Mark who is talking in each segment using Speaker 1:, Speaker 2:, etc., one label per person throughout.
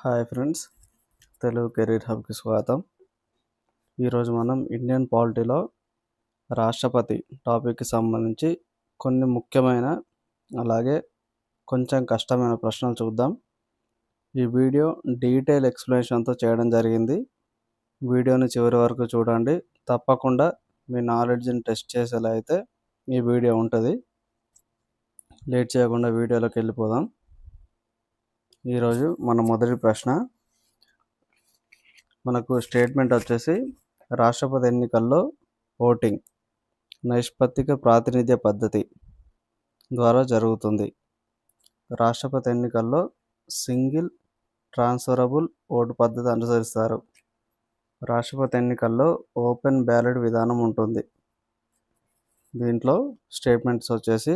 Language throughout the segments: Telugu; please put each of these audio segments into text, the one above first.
Speaker 1: హాయ్ ఫ్రెండ్స్, తెలుగు కెరీర్ హబ్కి స్వాగతం. ఈరోజు మనం ఇండియన్ పాలిటీలో రాష్ట్రపతి టాపిక్కి సంబంధించి కొన్ని ముఖ్యమైన అలాగే కొంచెం కష్టమైన ప్రశ్నలు చూద్దాం. ఈ వీడియో డీటెయిల్ ఎక్స్ప్లెనేషన్తో చేయడం జరిగింది. వీడియోని చివరి వరకు చూడండి. తప్పకుండా మీ నాలెడ్జ్ని టెస్ట్ చేసేలా అయితే ఈ వీడియో ఉంటుంది. లేట్ చేయకుండా వీడియోలోకి వెళ్ళిపోదాం. ఈరోజు మన మొదటి ప్రశ్న, మనకు స్టేట్మెంట్ వచ్చేసి రాష్ట్రపతి ఎన్నికల్లో ఓటింగ్ నైష్పత్తిక ప్రాతినిధ్య పద్ధతి ద్వారా జరుగుతుంది. రాష్ట్రపతి ఎన్నికల్లో సింగిల్ ట్రాన్స్ఫరబుల్ ఓటు పద్ధతి అనుసరిస్తారు. రాష్ట్రపతి ఎన్నికల్లో ఓపెన్ బ్యాలెట్ విధానం ఉంటుంది. దీంట్లో స్టేట్మెంట్స్ వచ్చేసి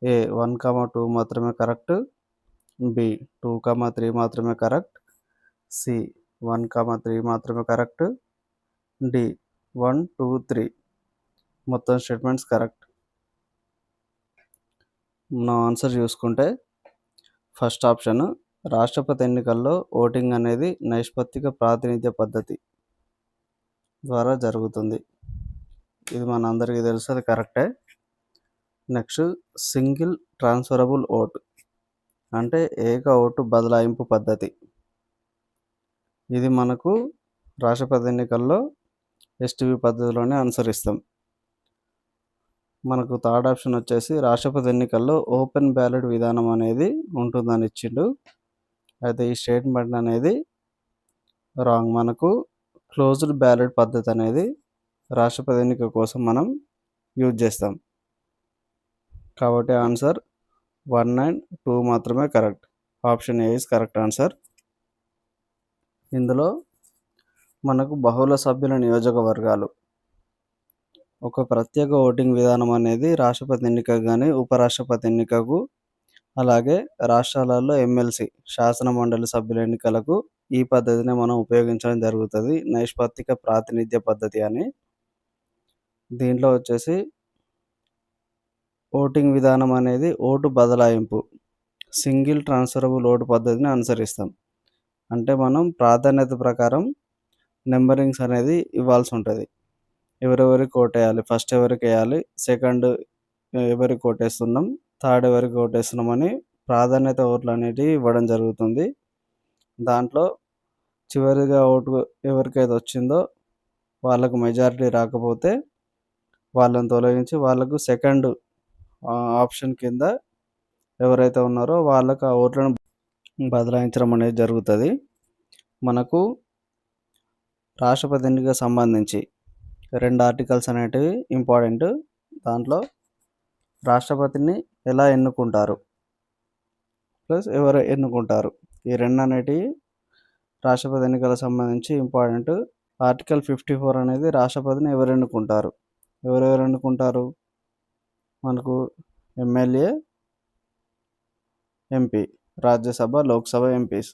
Speaker 1: ఏ 1,2 మాత్రమే కరెక్ట్, బి 2,3 మాత్రమే కరెక్ట్, సి 1,3 మాత్రమే కరెక్ట్, డి 1, 2, 3 మొత్తం స్టేట్మెంట్స్ కరెక్ట్. మనం ఆన్సర్ చూసుకుంటే ఫస్ట్ ఆప్షన్, రాష్ట్రపతి ఎన్నికల్లో ఓటింగ్ అనేది నైష్పత్తిక ప్రాతినిధ్య పద్ధతి ద్వారా జరుగుతుంది. ఇది మన అందరికీ తెలుసు, అది కరెక్టే. నెక్స్ట్, సింగిల్ ట్రాన్స్ఫరబుల్ ఓటు అంటే ఏక ఓటు బదలాయింపు పద్ధతి. ఇది మనకు రాష్ట్రపతి ఎన్నికల్లో ఎస్టీవీ పద్ధతిలోనే అనుసరిస్తాం. మనకు థర్డ్ ఆప్షన్ వచ్చేసి రాష్ట్రపతి ఎన్నికల్లో ఓపెన్ బ్యాలెట్ విధానం అనేది ఉంటుందని ఇచ్చిండు. అయితే ఈ స్టేట్మెంట్ అనేది రాంగ్. మనకు క్లోజ్డ్ బ్యాలెట్ పద్ధతి అనేది రాష్ట్రపతి ఎన్నిక కోసం మనం యూజ్ చేస్తాం. కాబట్టి ఆన్సర్ 1 and 2 మాత్రమే correct. Option A is correct answer. ఇందులో మనకు బహుళ సభ్యుల నియోజకవర్గాలు, ఒక ప్రత్యేక ఓటింగ్ విధానం అనేది రాష్ట్రపతి ఎన్నికకు కానీ ఉపరాష్ట్రపతి ఎన్నికకు, అలాగే రాష్ట్రాలలో ఎమ్మెల్సీ శాసన మండలి సభ్యుల ఎన్నికలకు ఈ పద్ధతిని మనం ఉపయోగించడం జరుగుతుంది, నైష్పత్తిక ప్రాతినిధ్య పద్ధతి అని. దీంట్లో వచ్చేసి ఓటింగ్ విధానం అనేది ఓటు బదలాయింపు సింగిల్ ట్రాన్స్ఫరబుల్ ఓటు పద్ధతిని అనుసరిస్తాం. అంటే మనం ప్రాధాన్యత ప్రకారం నెంబరింగ్స్ అనేది ఇవ్వాల్సి ఉంటుంది. ఎవరెవరికి ఓటేయాలి, ఫస్ట్ ఎవరికి వేయాలి, సెకండ్ ఎవరికి ఓటేస్తున్నాం, థర్డ్ ఎవరికి ఓటేస్తున్నాం అని ప్రాధాన్యత ఓట్లు అనేటివి ఇవ్వడం జరుగుతుంది. దాంట్లో చివరిగా ఓటు ఎవరికైతే వచ్చిందో వాళ్ళకు మెజారిటీ రాకపోతే వాళ్ళని తొలగించి వాళ్ళకు సెకండ్ ఆప్షన్ కింద ఎవరైతే ఉన్నారో వాళ్ళకు ఆ ఓట్లను బదలాయించడం అనేది జరుగుతుంది. మనకు రాష్ట్రపతి ఎన్నికకు సంబంధించి 2 ఆర్టికల్స్ అనేటివి ఇంపార్టెంట్. దాంట్లో రాష్ట్రపతిని ఎలా ఎన్నుకుంటారు ప్లస్ ఎవరు ఎన్నుకుంటారు, ఈ 2 అనేటివి రాష్ట్రపతి ఎన్నికలకు సంబంధించి ఇంపార్టెంట్. ఆర్టికల్ 54 అనేది రాష్ట్రపతిని ఎవరు ఎన్నుకుంటారు, ఎవరెవరు ఎన్నుకుంటారు, మనకు MLA, MP, Rajya Sabha, Lok Sabha MPs,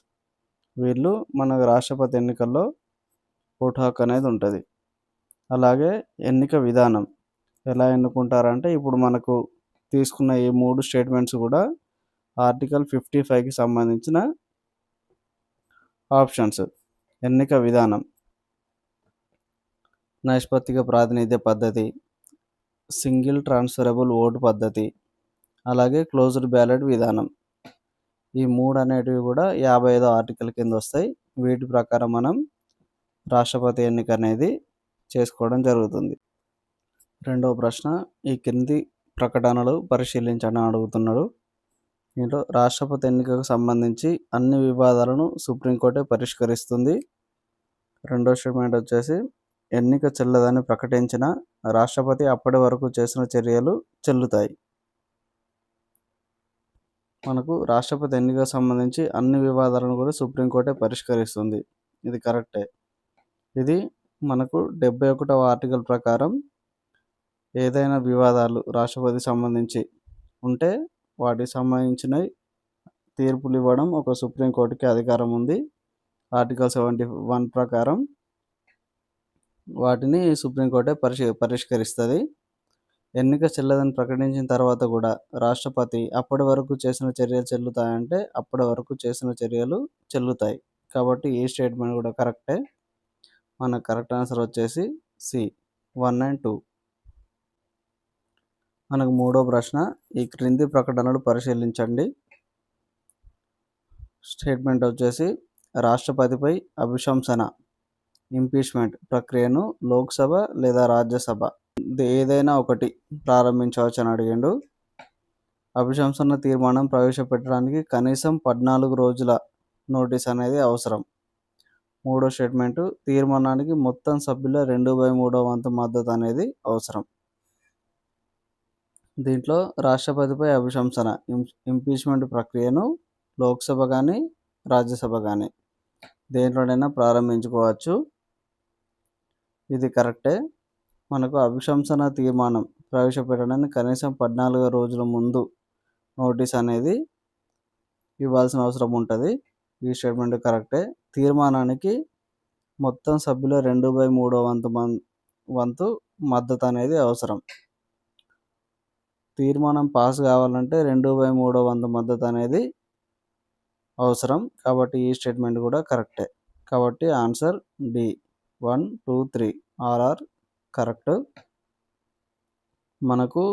Speaker 1: వీళ్ళు మనకు రాష్ట్రపతి ఎన్నికల్లో ఓటు హక్కు అనేది ఉంటుంది. అలాగే ఎన్నిక విధానం ఎలా ఎన్నుకుంటారంటే ఇప్పుడు మనకు తీసుకున్న ఈ 3 స్టేట్మెంట్స్ కూడా ఆర్టికల్ 55కి సంబంధించిన ఆప్షన్స్. ఎన్నిక విధానం నైష్పత్తిక ప్రాతినిధ్య పద్ధతి, సింగిల్ ట్రాన్స్ఫరబుల్ ఓటు పద్ధతి, అలాగే క్లోజ్డ్ బ్యాలెట్ విధానం. ఈ 3 అనేటివి కూడా 55వ ఆర్టికల్ కింద వస్తాయి. వీటి ప్రకారం మనం రాష్ట్రపతి ఎన్నిక అనేది చేసుకోవడం జరుగుతుంది. రెండవ ప్రశ్న, ఈ కింది ప్రకటనలు పరిశీలించడం అడుగుతున్నాడు. దీంట్లో రాష్ట్రపతి ఎన్నికకు సంబంధించి అన్ని వివాదాలను సుప్రీంకోర్టే పరిష్కరిస్తుంది. రెండో స్టేట్మెంట్ వచ్చేసి ఎన్నిక చెల్లదని ప్రకటించిన రాష్ట్రపతి అప్పటి వరకు చేసిన చర్యలు చెల్లుతాయి. మనకు రాష్ట్రపతి ఎన్నికకు సంబంధించి అన్ని వివాదాలను కూడా సుప్రీంకోర్టే పరిష్కరిస్తుంది. ఇది కరెక్టే. ఇది మనకు 71వ ఆర్టికల్ ప్రకారం ఏదైనా వివాదాలు రాష్ట్రపతికి సంబంధించి ఉంటే వాటికి సంబంధించిన తీర్పులు ఇవ్వడం ఒక సుప్రీంకోర్టుకి అధికారం ఉంది. ఆర్టికల్ 71 ప్రకారం వాటిని సుప్రీంకోర్టే పరిష్కరిస్తుంది. ఎన్నిక చెల్లదని ప్రకటించిన తర్వాత కూడా రాష్ట్రపతి అప్పటి వరకు చేసిన చర్యలు చెల్లుతాయంటే అప్పటి వరకు చేసిన చర్యలు చెల్లుతాయి. కాబట్టి ఈ స్టేట్మెంట్ కూడా కరెక్టే. మన కరెక్ట్ ఆన్సర్ వచ్చేసి సి 1 and 2. మనకు మూడో ప్రశ్న, ఈ క్రింది ప్రకటనలు పరిశీలించండి. స్టేట్మెంట్ వచ్చేసి రాష్ట్రపతిపై అభిశంసన ఇంపీచ్మెంట్ ప్రక్రియను లోక్సభ లేదా రాజ్యసభ ఏదైనా ఒకటి ప్రారంభించవచ్చు అని అడిగిండు. అభిశంసన తీర్మానం ప్రవేశపెట్టడానికి కనీసం 14 రోజుల నోటీస్ అనేది అవసరం. మూడో స్టేట్మెంటు తీర్మానానికి మొత్తం సభ్యుల 2/3 వంతు మద్దతు అనేది అవసరం. దీంట్లో రాష్ట్రపతిపై అభిశంసన ఇంపీచ్మెంట్ ప్రక్రియను లోక్సభ కానీ రాజ్యసభ కానీ దేంట్లోనైనా ప్రారంభించుకోవచ్చు. ఇది కరెక్టే. మనకు అభిశంసన తీర్మానం ప్రవేశపెట్టడానికి కనీసం 14 రోజుల ముందు నోటీస్ అనేది ఇవ్వాల్సిన అవసరం ఉంటుంది. ఈ స్టేట్మెంట్ కరెక్టే. తీర్మానానికి మొత్తం సభ్యుల 2/3 వంతు మద్దతు అనేది అవసరం. తీర్మానం పాస్ కావాలంటే 2/3 వంతు మద్దతు అనేది అవసరం. కాబట్టి ఈ స్టేట్మెంట్ కూడా కరెక్టే. కాబట్టి ఆన్సర్ డి 1, 2, 3 ఆర్ కరెక్ట్. మనకు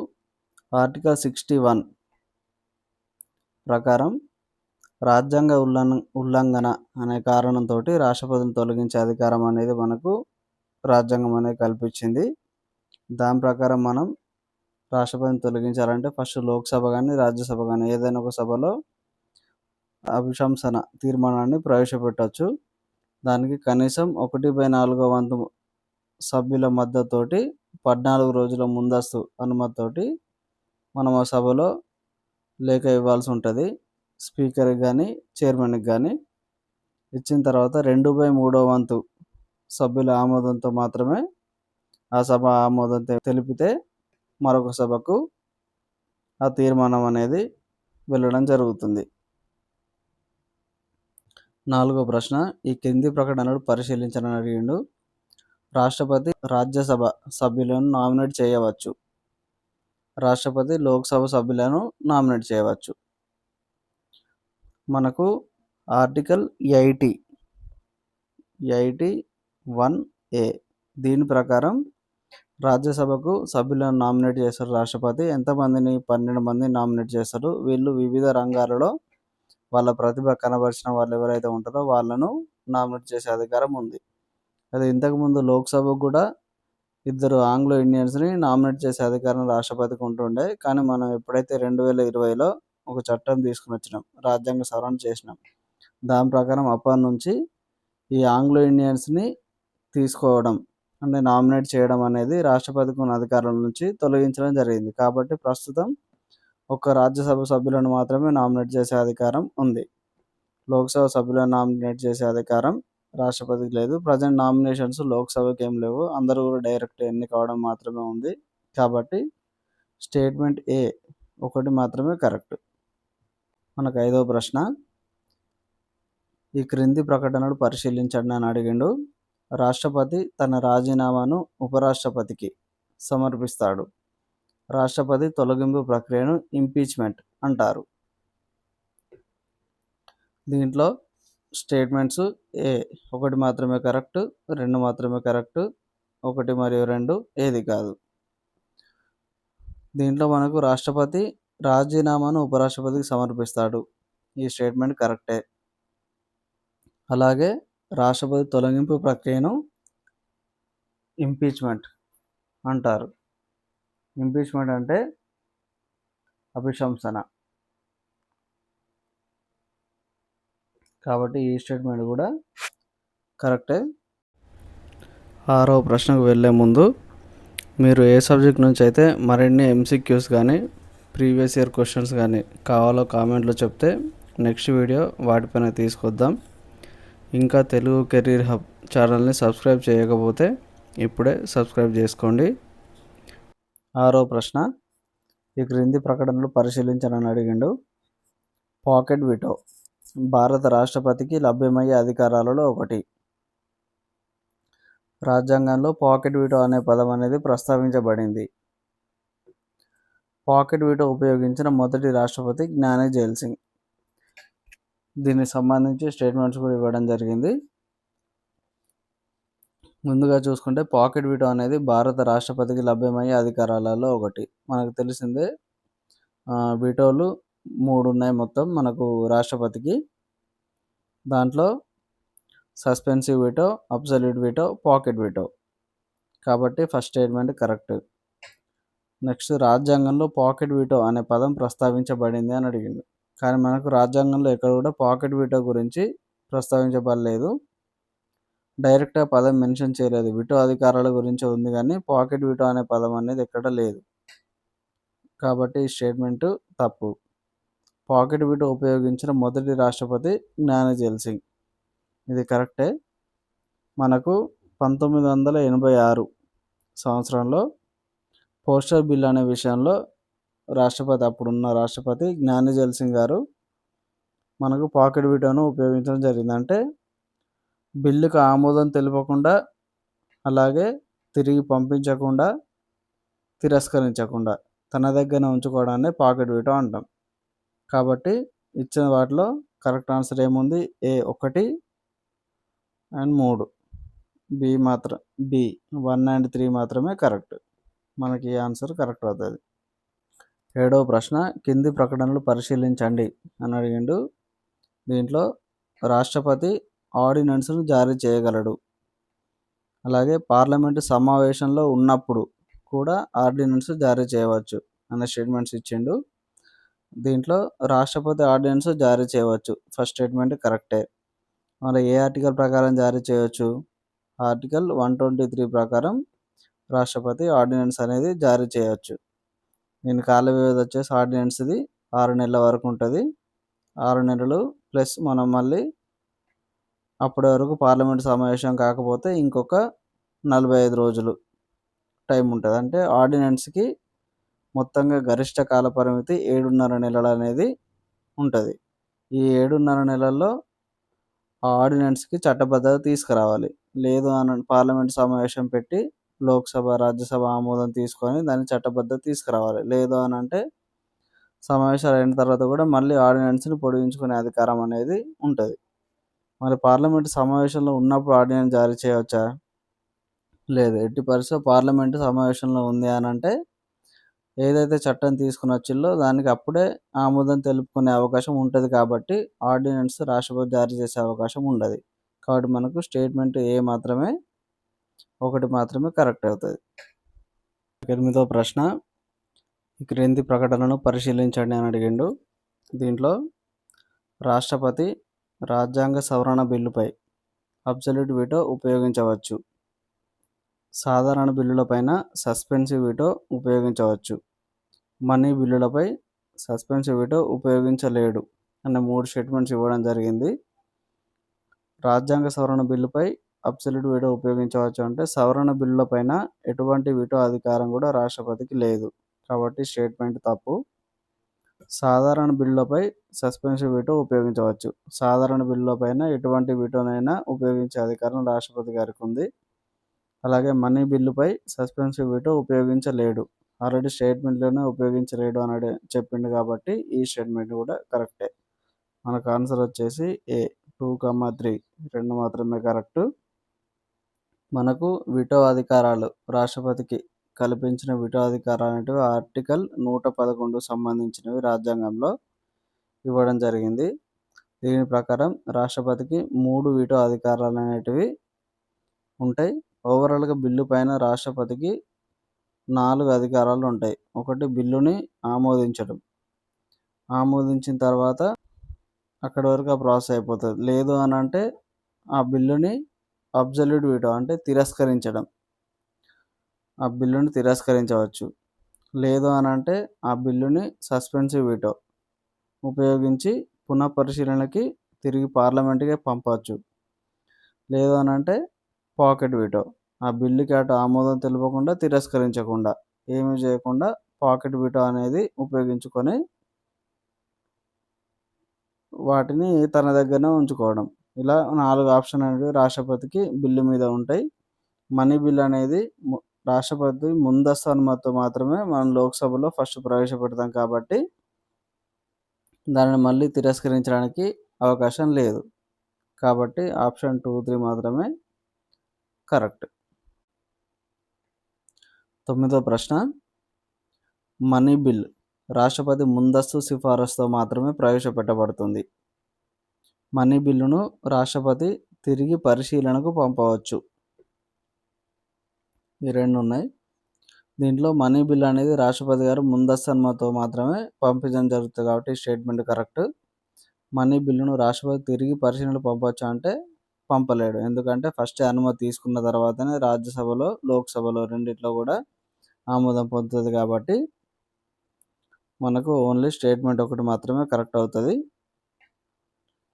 Speaker 1: ఆర్టికల్ 61 ప్రకారం రాజ్యాంగ ఉల్లంఘన అనే కారణంతో రాష్ట్రపతిని తొలగించే అధికారం అనేది మనకు రాజ్యాంగం అనేది కల్పించింది. దాని ప్రకారం మనం రాష్ట్రపతిని తొలగించాలంటే ఫస్ట్ లోక్సభ కానీ రాజ్యసభ కానీ ఏదైనా ఒక సభలో అభిశంసన తీర్మానాన్ని ప్రవేశపెట్టవచ్చు. దానికి కనీసం 1/4 వంతు సభ్యుల మద్దతుతోటి 14 రోజుల ముందస్తు అనుమతితోటి మనం ఆ సభలో లేఖ ఇవ్వాల్సి ఉంటుంది. స్పీకర్కి కానీ చైర్మన్కి కానీ ఇచ్చిన తర్వాత 2/3 వంతు సభ్యుల ఆమోదంతో మాత్రమే ఆ సభ ఆమోదం తెలిపితే మరొక సభకు ఆ తీర్మానం అనేది వెళ్ళడం జరుగుతుంది. నాలుగో ప్రశ్న, ఈ కింది ప్రకటనలు పరిశీలించని అడిగిండు. రాష్ట్రపతి రాజ్యసభ సభ్యులను నామినేట్ చేయవచ్చు. రాష్ట్రపతి లోక్సభ సభ్యులను నామినేట్ చేయవచ్చు. మనకు ఆర్టికల్ 80(1)(a) దీని ప్రకారం రాజ్యసభకు సభ్యులను నామినేట్ చేస్తారు రాష్ట్రపతి. ఎంతమందిని? 12 మందిని నామినేట్ చేస్తారు. వీళ్ళు వివిధ రంగాలలో వాళ్ళ ప్రతిభ కనబరిచిన వాళ్ళు ఎవరైతే ఉంటారో వాళ్ళను నామినేట్ చేసే అధికారం ఉంది. అదే ఇంతకుముందు లోక్సభకు కూడా 2 ఆంగ్లో ఇండియన్స్ని నామినేట్ చేసే అధికారం రాష్ట్రపతికి ఉంటుండే. కానీ మనం ఎప్పుడైతే 2020లో ఒక చట్టం తీసుకుని వచ్చినాం, రాజ్యాంగ సవరణ చేసినాం, దాని ప్రకారం అప్పటి నుంచి ఈ ఆంగ్లో ఇండియన్స్ని తీసుకోవడం అంటే నామినేట్ చేయడం అనేది రాష్ట్రపతికి ఉన్న అధికారం నుంచి తొలగించడం జరిగింది. కాబట్టి ప్రస్తుతం ఒక రాజ్యసభ సభ్యులను మాత్రమే నామినేట్ చేసే అధికారం ఉంది. లోక్సభ సభ్యులను నామినేట్ చేసే అధికారం రాష్ట్రపతికి లేదు. ప్రజెంట్ నామినేషన్స్ లోక్సభకి ఏం లేవు, అందరూ కూడా డైరెక్ట్ ఎన్నిక కావడం మాత్రమే ఉంది. కాబట్టి స్టేట్మెంట్ ఏ ఒకటి మాత్రమే కరెక్ట్. మనకు ఐదో ప్రశ్న, ఈ క్రింది ప్రకటనలు పరిశీలించండి అని అడిగిండు. రాష్ట్రపతి తన రాజీనామాను ఉపరాష్ట్రపతికి సమర్పిస్తాడు. రాష్ట్రపతి తొలగింపు ప్రక్రియను ఇంపీచ్మెంట్ అంటారు. దీంట్లో స్టేట్మెంట్స్ ఏ ఒకటి మాత్రమే కరెక్ట్, 2 మాత్రమే కరెక్ట్, 1 మరియు 2 ఏది కాదు. దీంట్లో మనకు రాష్ట్రపతి రాజీనామాను ఉపరాష్ట్రపతికి సమర్పిస్తాడు. ఈ స్టేట్మెంట్ కరెక్టే. అలాగే రాష్ట్రపతి తొలగింపు ప్రక్రియను ఇంపీచ్మెంట్ అంటారు. ఇంపీచ్మెంట్ అంటే అభిశంసన. కాబట్టి ఈ స్టేట్మెంట్ కూడా కరెక్టే. ఆరో ప్రశ్నకు వెళ్ళే ముందు మీరు ఏ సబ్జెక్ట్ నుంచి అయితే మరిన్ని MCQs కానీ ప్రీవియస్ ఇయర్ క్వశ్చన్స్ కానీ కావాలో కామెంట్లో చెప్తే నెక్స్ట్ వీడియో వాటిపైన తీసుకొద్దాం. ఇంకా తెలుగు కెరీర్ హబ్ ఛానల్ని సబ్స్క్రైబ్ చేయకపోతే ఇప్పుడే సబ్స్క్రైబ్ చేసుకోండి. ఆరో ప్రశ్న, ఈ క్రింది ప్రకటనలు పరిశీలించనని అడిగిండు. పాకెట్ వీటో భారత రాష్ట్రపతికి లభ్యమయ్యే అధికారాలలో ఒకటి. రాజ్యాంగంలో పాకెట్ వీటో అనే పదం అనేది ప్రస్తావించబడింది. పాకెట్ వీటో ఉపయోగించిన మొదటి రాష్ట్రపతి జ్ఞాని జైల్ సింగ్. దీనికి సంబంధించి స్టేట్మెంట్స్ కూడా ఇవ్వడం జరిగింది. ముందుగా చూసుకుంటే పాకెట్ వీటో అనేది భారత రాష్ట్రపతికి లభ్యమయ్యే అధికారాలలో ఒకటి. మనకు తెలిసిందే వీటోలు 3 ఉన్నాయి మొత్తం మనకు రాష్ట్రపతికి. దాంట్లో suspensive veto, absolute veto, pocket veto. కాబట్టి ఫస్ట్ స్టేట్మెంట్ కరెక్ట్. నెక్స్ట్, రాజ్యాంగంలో పాకెట్ వీటో అనే పదం ప్రస్తావించబడింది అని అడిగింది. కానీ మనకు రాజ్యాంగంలో ఎక్కడ కూడా పాకెట్ వీటో గురించి ప్రస్తావించబడలేదు. డైరెక్ట్గా పదం మెన్షన్ చేయలేదు. వీటో అధికారాల గురించి ఉంది కానీ పాకెట్ వీటో అనే పదం అనేది ఎక్కడ లేదు. కాబట్టి ఈ స్టేట్మెంట్ తప్పు. పాకెట్ వీటో ఉపయోగించిన మొదటి రాష్ట్రపతి జ్ఞాని జైల్ సింగ్. ఇది కరెక్టే. మనకు 1986 సంవత్సరంలో పోస్టర్ బిల్ అనే విషయంలో అప్పుడున్న రాష్ట్రపతి జ్ఞాని జైల్ సింగ్ గారు మనకు పాకెట్ వీటోను ఉపయోగించడం జరిగింది. అంటే బిల్లుకు ఆమోదం తెలుపకుండా, అలాగే తిరిగి పంపించకుండా, తిరస్కరించకుండా తన దగ్గర ఉంచుకోవడాన్ని పాకెట్ వీటో అంటాం. కాబట్టి ఇచ్చిన వాటిలో కరెక్ట్ ఆన్సర్ ఏముంది? ఏ 1 అండ్ 3. బి 1 అండ్ 3 మాత్రమే కరెక్ట్. మనకి ఈ ఆన్సర్ కరెక్ట్ అవుతుంది. 7వ ప్రశ్న, కింది ప్రకటనలు పరిశీలించండి అని అడిగిండు. దీంట్లో రాష్ట్రపతి ఆర్డినెన్స్ను జారీ చేయగలడు, అలాగే పార్లమెంటు సమావేశంలో ఉన్నప్పుడు కూడా ఆర్డినెన్స్ జారీ చేయవచ్చు అనే స్టేట్మెంట్స్ ఇచ్చిండు. దీంట్లో రాష్ట్రపతి ఆర్డినెన్స్ జారీ చేయవచ్చు, ఫస్ట్ స్టేట్మెంట్ కరెక్టే. మరి ఏ ఆర్టికల్ ప్రకారం జారీ చేయవచ్చు? ఆర్టికల్ 123 ప్రకారం రాష్ట్రపతి ఆర్డినెన్స్ అనేది జారీ చేయవచ్చు. దీని కాల వ్యవధి వచ్చేసి ఆర్డినెన్స్ది 6 నెలల వరకు ఉంటుంది. 6 నెలలు ప్లస్ మనం మళ్ళీ అప్పటి వరకు పార్లమెంట్ సమావేశం కాకపోతే ఇంకొక 45 రోజులు టైం ఉంటుంది. అంటే ఆర్డినెన్స్కి మొత్తంగా గరిష్ట కాల పరిమితి 7.5 నెలలు అనేది ఉంటుంది. ఈ 7.5 నెలల్లో ఆ ఆర్డినెన్స్కి చట్టబద్ధత తీసుకురావాలి. లేదు అని పార్లమెంట్ సమావేశం పెట్టి లోక్సభ, రాజ్యసభ ఆమోదం తీసుకొని దాన్ని చట్టబద్ధత తీసుకురావాలి. లేదు అని అంటే సమావేశాలు అయిన తర్వాత కూడా మళ్ళీ ఆర్డినెన్స్ని పొడిగించుకునే అధికారం అనేది ఉంటుంది. మరి పార్లమెంటు సమావేశంలో ఉన్నప్పుడు ఆర్డినెన్స్ జారీ చేయవచ్చా? లేదు. ఎట్టి పరిస్థితిలో పార్లమెంటు సమావేశంలో ఉంది అని అంటే ఏదైతే చట్టం తీసుకుని వచ్చిందో దానికి అప్పుడే ఆమోదం తెలుపుకునే అవకాశం ఉంటుంది. కాబట్టి ఆర్డినెన్స్ రాష్ట్రపతి జారీ చేసే అవకాశం ఉండదు. కాబట్టి మనకు స్టేట్మెంట్ ఏ మాత్రమే 1 మాత్రమే కరెక్ట్ అవుతుంది. 8వ ప్రశ్న, ఈ క్రింది ప్రకటనను పరిశీలించండి అని అడిగిండు. దీంట్లో రాష్ట్రపతి రాజ్యాంగ సవరణ బిల్లుపై అబ్సల్యూట్ వీటో ఉపయోగించవచ్చు, సాధారణ బిల్లులపైన సస్పెన్సివ్ వీటో ఉపయోగించవచ్చు, మనీ బిల్లులపై సస్పెన్సివ్ వీటో ఉపయోగించలేడు అనే 3 స్టేట్మెంట్స్ ఇవ్వడం జరిగింది. రాజ్యాంగ సవరణ బిల్లుపై అబ్సల్యూట్ వీటో ఉపయోగించవచ్చు అంటే సవరణ బిల్లులపైన ఎటువంటి వీటో అధికారం కూడా రాష్ట్రపతికి లేదు. కాబట్టి స్టేట్మెంట్ తప్పు. సాధారణ బిల్లులపై సస్పెన్సివ్ వీటో ఉపయోగించవచ్చు. సాధారణ బిల్లులపైన ఎటువంటి వీటోనైనా ఉపయోగించే అధికారం రాష్ట్రపతి గారికి ఉంది. అలాగే మనీ బిల్లుపై సస్పెన్సివ్ వీటో ఉపయోగించలేడు. ఆల్రెడీ స్టేట్మెంట్లోనే ఉపయోగించలేడు అని చెప్పిండు కాబట్టి ఈ స్టేట్మెంట్ కూడా కరెక్టే. మనకు ఆన్సర్ వచ్చేసి ఏ 2, 3 మాత్రమే కరెక్ట్. మనకు వీటో అధికారాలు రాష్ట్రపతికి కల్పించిన వీటో అధికారాలు అనేటివి ఆర్టికల్ 111 సంబంధించినవి రాజ్యాంగంలో ఇవ్వడం జరిగింది. దీని ప్రకారం రాష్ట్రపతికి 3 వీటో అధికారాలు అనేటివి ఉంటాయి. ఓవరాల్గా బిల్లు పైన రాష్ట్రపతికి 4 అధికారాలు ఉంటాయి. ఒకటి, బిల్లుని ఆమోదించడం, ఆమోదించిన తర్వాత అక్కడి వరకు ఆ ప్రాసెస్ అయిపోతుంది. లేదు అని అంటే ఆ బిల్లుని అబ్సల్యూట్ వీటో అంటే తిరస్కరించడం, ఆ బిల్లుని తిరస్కరించవచ్చు. లేదు అని అంటే ఆ బిల్లుని సస్పెన్సివ్ వీటో ఉపయోగించి పునఃపరిశీలనకి తిరిగి పార్లమెంట్కి పంపవచ్చు. లేదు అని అంటే పాకెట్ వీటో, ఆ బిల్లుకి అటు ఆమోదం తెలుపకుండా, తిరస్కరించకుండా, ఏమీ చేయకుండా పాకెట్ వీటో అనేది ఉపయోగించుకొని వాటిని తన దగ్గరనే ఉంచుకోవడం. ఇలా 4 ఆప్షన్ అనేవి రాష్ట్రపతికి బిల్లు మీద ఉంటాయి. మనీ బిల్ అనేది రాష్ట్రపతి ముందస్తు అనుమతితో మాత్రమే మనం లోక్సభలో ఫస్ట్ ప్రవేశపెడతాం కాబట్టి దానిని మళ్ళీ తిరస్కరించడానికి అవకాశం లేదు. కాబట్టి ఆప్షన్ 2, 3 మాత్రమే కరెక్ట్. 9వ ప్రశ్న, మనీ బిల్ రాష్ట్రపతి ముందస్తు సిఫారసుతో మాత్రమే ప్రవేశపెట్టబడుతుంది. మనీ బిల్లును రాష్ట్రపతి తిరిగి పరిశీలనకు పంపవచ్చు. ఈ రెండు ఉన్నాయి. దీంట్లో మనీ బిల్ అనేది రాష్ట్రపతి గారు ముందస్తు అనుమతితో మాత్రమే పంపించడం జరుగుతుంది కాబట్టి స్టేట్మెంట్ కరెక్ట్. మనీ బిల్లును రాష్ట్రపతి తిరిగి పరిశీలనకు పంపవచ్చు అంటే పంపలేడు. ఎందుకంటే ఫస్ట్ అనుమతి తీసుకున్న తర్వాతనే రాజ్యసభలో లోక్సభలో రెండిట్లో కూడా ఆమోదం పొందుతుంది కాబట్టి మనకు ఓన్లీ స్టేట్మెంట్ ఒకటి మాత్రమే కరెక్ట్ అవుతుంది.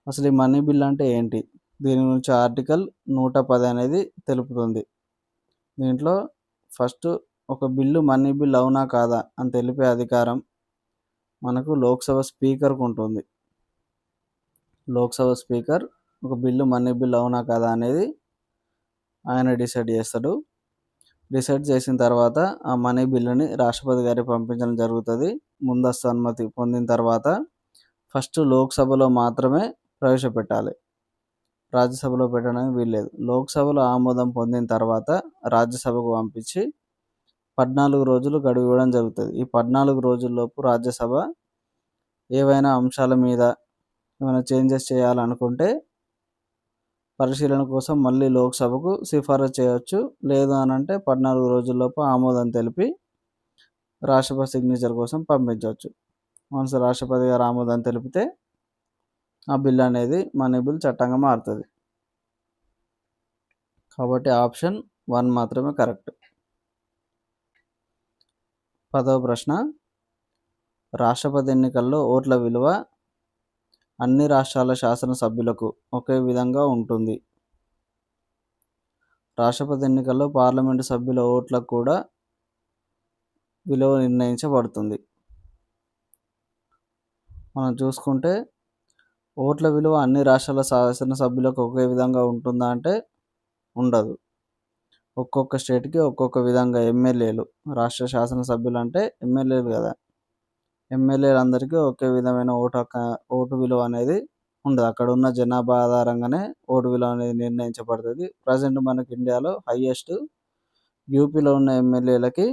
Speaker 1: అసలు ఈ మనీ బిల్ అంటే ఏంటి? దీని గురించి ఆర్టికల్ 110 అనేది తెలుపుతుంది. దీంట్లో ఫస్ట్ ఒక బిల్లు మనీ బిల్ అవునా కాదా అని తెలిపే అధికారం మనకు లోక్సభ స్పీకర్కు ఉంటుంది. లోక్సభ స్పీకర్ ఒక బిల్లు మనీ బిల్ అవునా కాదా అనేది ఆయన డిసైడ్ చేస్తాడు. డిసైడ్ చేసిన తర్వాత ఆ మనీ బిల్లుని రాష్ట్రపతి గారికి పంపించడం జరుగుతుంది. ముందస్తు అనుమతి పొందిన తర్వాత ఫస్ట్ లోక్సభలో మాత్రమే ప్రవేశపెట్టాలి. రాజ్యసభలో పెట్టడానికి వీల్లేదు. లోక్సభలో ఆమోదం పొందిన తర్వాత రాజ్యసభకు పంపించి 14 రోజులు గడువు ఇవ్వడం జరుగుతుంది. ఈ 14 రోజుల్లోపు రాజ్యసభ ఏవైనా అంశాల మీద ఏమైనా చేంజెస్ చేయాలనుకుంటే పరిశీలన కోసం మళ్ళీ లోక్సభకు సిఫారసు చేయవచ్చు. లేదు అని అంటే 14 రోజుల్లోపు ఆమోదం తెలిపి రాష్ట్రపతి సిగ్నేచర్ కోసం పంపించవచ్చు. వన్స్ రాష్ట్రపతి గారు ఆమోదం తెలిపితే ఆ బిల్ అనేది మనీ బిల్ చట్టంగా మారుతుంది. కాబట్టి ఆప్షన్ 1 మాత్రమే కరెక్ట్. 10వ ప్రశ్న, రాష్ట్రపతి ఎన్నికల్లో ఓట్ల విలువ అన్ని రాష్ట్రాల శాసనసభ్యులకు ఒకే విధంగా ఉంటుంది. రాష్ట్రపతి ఎన్నికల్లో పార్లమెంటు సభ్యుల ఓట్లకు కూడా విలువ నిర్ణయించబడుతుంది. మనం చూసుకుంటే ఓట్ల విలువ అన్ని రాష్ట్రాల శాసనసభ్యులకు ఒకే విధంగా ఉంటుందా అంటే ఉండదు. ఒక్కొక్క స్టేట్కి ఒక్కొక్క విధంగా ఎమ్మెల్యేలు, రాష్ట్ర శాసనసభ్యులు అంటే ఎమ్మెల్యేలు కదా, ఎమ్మెల్యేలు అందరికీ ఒకే విధమైన ఓటు విలువ అనేది ఉండదు. అక్కడ ఉన్న జనాభా ఆధారంగానే ఓటు విలువ అనేది నిర్ణయించబడుతుంది. ప్రజెంట్ మనకి ఇండియాలో హైయెస్ట్ యూపీలో ఉన్న ఎమ్మెల్యేలకి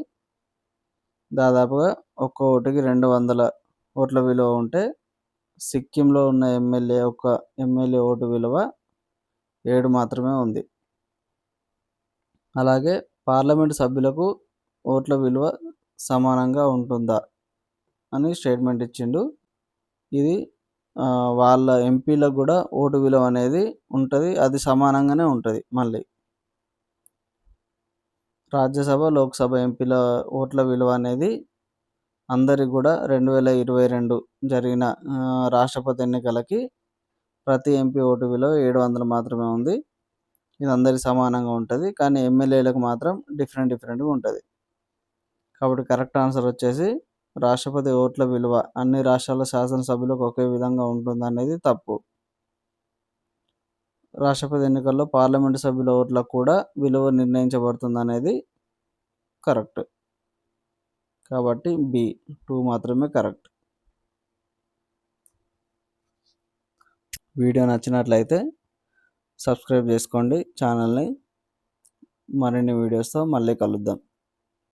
Speaker 1: దాదాపుగా ఒక్క ఓటుకి 200 ఓట్ల విలువ ఉంటే సిక్కింలో ఉన్న ఎమ్మెల్యే ఓటు విలువ 7 మాత్రమే ఉంది. అలాగే పార్లమెంటు సభ్యులకు ఓట్ల విలువ సమానంగా ఉంటుందా అని స్టేట్మెంట్ ఇచ్చిండు. ఇది వాళ్ళ ఎంపీలకు కూడా ఓటు విలువ అనేది ఉంటుంది, అది సమానంగానే ఉంటుంది. మళ్ళీ రాజ్యసభ లోక్సభ ఎంపీల ఓట్ల విలువ అనేది అందరికి కూడా 2022 జరిగిన రాష్ట్రపతి ఎన్నికలకి ప్రతి ఎంపీ ఓటు విలువ 700 మాత్రమే ఉంది. ఇది అందరికి సమానంగా ఉంటుంది. కానీ ఎమ్మెల్యేలకు మాత్రం డిఫరెంట్గా ఉంటుంది. కాబట్టి కరెక్ట్ ఆన్సర్ వచ్చేసి రాష్ట్రపతి ఓట్ల విలువ అన్ని రాష్ట్రాల శాసనసభ్యులకు ఒకే విధంగా ఉంటుందనేది తప్పు. రాష్ట్రపతి ఎన్నికల్లో పార్లమెంటు సభ్యుల ఓట్లకు కూడా విలువ నిర్ణయించబడుతుంది అనేది కరెక్ట్. కాబట్టి బి 2 మాత్రమే కరెక్ట్. వీడియో నచ్చినట్లయితే సబ్స్క్రైబ్ చేసుకోండి ఛానల్ని. మరిన్ని వీడియోస్తో మళ్ళీ కలుద్దాం.